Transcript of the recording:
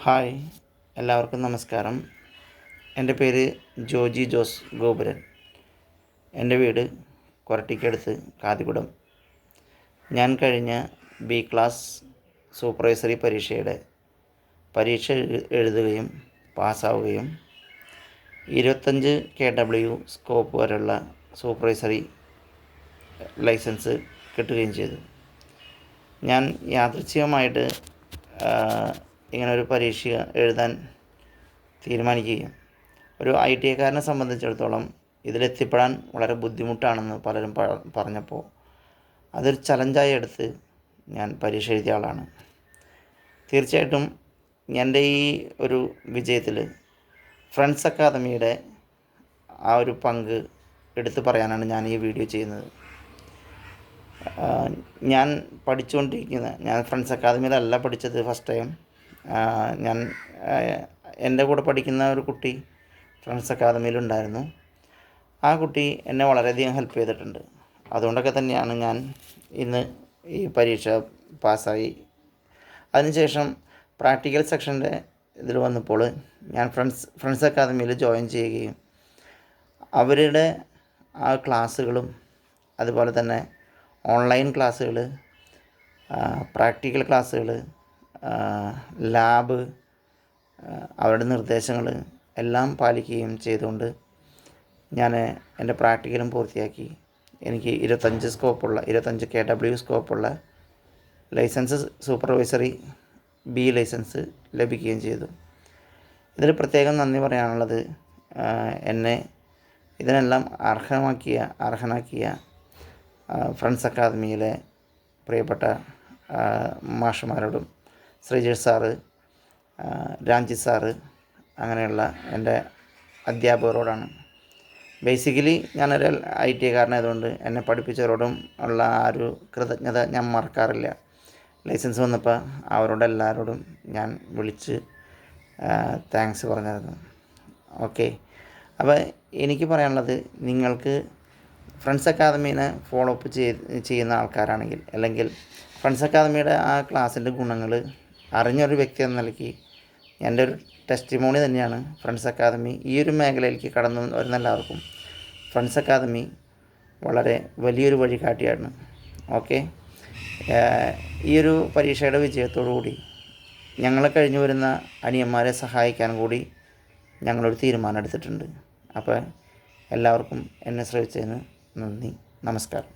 Hi, എല്ലാവർക്കും നമസ്കാരം. എൻ്റെ പേര് ജോജി ജോസ് ഗോപുരൻ. എൻ്റെ വീട് കൊരട്ടിക്കടുത്ത് കാതികുടം. ഞാൻ കഴിഞ്ഞ ബി ക്ലാസ് സൂപ്പർവൈസറി പരീക്ഷ എഴുതുകയും പാസ്സാവുകയും 25 KW സ്കോപ്പ് വരെയുള്ള സൂപ്പർവൈസറി ലൈസൻസ് കിട്ടുകയും ചെയ്തു. ഞാൻ യാദൃച്ഛികമായിട്ട് ഇങ്ങനൊരു പരീക്ഷ എഴുതാൻ തീരുമാനിക്കുകയും ഒരു ITക്കാരനെ സംബന്ധിച്ചിടത്തോളം ഇതിലെത്തിപ്പെടാൻ വളരെ ബുദ്ധിമുട്ടാണെന്ന് പലരും പറഞ്ഞപ്പോൾ അതൊരു ചലഞ്ചായി എടുത്ത് ഞാൻ പരീക്ഷ എഴുതിയ ആളാണ്. തീർച്ചയായിട്ടും എൻ്റെ ഈ ഒരു വിജയത്തിൽ ഫ്രണ്ട്സ് അക്കാദമിയുടെ ആ ഒരു പങ്ക് എടുത്തു പറയാനാണ് ഞാൻ ഈ വീഡിയോ ചെയ്യുന്നത്. ഞാൻ ഫ്രണ്ട്സ് അക്കാദമിയിലല്ല പഠിച്ചത്. ഫസ്റ്റ് ടൈം ഞാൻ എൻ്റെ കൂടെ പഠിക്കുന്ന ഒരു കുട്ടി ഫ്രണ്ട്സ് അക്കാദമിയിലുണ്ടായിരുന്നു. ആ കുട്ടി എന്നെ വളരെയധികം ഹെൽപ്പ് ചെയ്തിട്ടുണ്ട്. അതുകൊണ്ടൊക്കെ തന്നെയാണ് ഞാൻ ഇന്ന് ഈ പരീക്ഷ പാസ്സായി. അതിനുശേഷം പ്രാക്ടിക്കൽ സെക്ഷൻ്റെ ഇതിൽ വന്നപ്പോൾ ഞാൻ ഫ്രണ്ട്സ് അക്കാദമിയിൽ ജോയിൻ ചെയ്യുകയും അവരുടെ ആ ക്ലാസ്സുകളും അതുപോലെ തന്നെ ഓൺലൈൻ ക്ലാസ്സുകൾ, പ്രാക്ടിക്കൽ ക്ലാസ്സുകൾ, ലാബ്, അവരുടെ നിർദ്ദേശങ്ങൾ എല്ലാം പാലിക്കുകയും ചെയ്തുകൊണ്ട് ഞാൻ എൻ്റെ പ്രാക്ടിക്കലും പൂർത്തിയാക്കി. എനിക്ക് 25 KW സ്കോപ്പുള്ള ലൈസൻസ് സൂപ്പർവൈസറി B ലൈസൻസ് ലഭിക്കുകയും ചെയ്തു. ഇതിൽ പ്രത്യേകം നന്ദി പറയാനുള്ളത് എന്നെ ഇതിനെല്ലാം അർഹനാക്കിയ ഫ്രണ്ട്സ് അക്കാദമിയിലെ പ്രിയപ്പെട്ട മാഷുമാരോടും ശ്രീജേഷ് സാറ്, രാംജിത്ത് സാറ്, അങ്ങനെയുള്ള എൻ്റെ അധ്യാപകരോടാണ്. ബേസിക്കലി ഞാനൊരു ITക്കാരനായതുകൊണ്ട് എന്നെ പഠിപ്പിച്ചവരോടും ഉള്ള ആ ഒരു കൃതജ്ഞത ഞാൻ മറക്കാറില്ല. ലൈസൻസ് വന്നപ്പോൾ അവരോടെല്ലാവരോടും ഞാൻ വിളിച്ച് താങ്ക്സ് പറഞ്ഞിരുന്നു. ഓക്കെ, അപ്പോൾ എനിക്ക് പറയാനുള്ളത്, നിങ്ങൾക്ക് ഫ്രണ്ട്സ് അക്കാദമീനെ ഫോളോ അപ്പ് ചെയ്യുന്ന ആൾക്കാരാണെങ്കിൽ, അല്ലെങ്കിൽ ഫ്രണ്ട്സ് അക്കാദമിയുടെ ആ ക്ലാസ്സിൻ്റെ ഗുണങ്ങൾ അറിഞ്ഞൊരു വ്യക്തി എന്ന നിലയ്ക്ക് എൻ്റെ ഒരു ടെസ്റ്റിമോണി തന്നെയാണ് ഫ്രണ്ട്സ് അക്കാദമി. ഈ ഒരു മേഖലയിലേക്ക് കടന്നു വരുന്ന എല്ലാവർക്കും ഫ്രണ്ട്സ് അക്കാദമി വളരെ വലിയൊരു വഴികാട്ടിയാണ്. ഓക്കെ, ഈ ഒരു പരീക്ഷയുടെ വിജയത്തോടു കൂടി ഞങ്ങളെ കഴിഞ്ഞു വരുന്ന അനിയന്മാരെ സഹായിക്കാൻ കൂടി ഞങ്ങളൊരു തീരുമാനം എടുത്തിട്ടുണ്ട്. അപ്പോൾ എല്ലാവർക്കും എന്നെ ശ്രമിച്ചതിന് നന്ദി, നമസ്കാരം.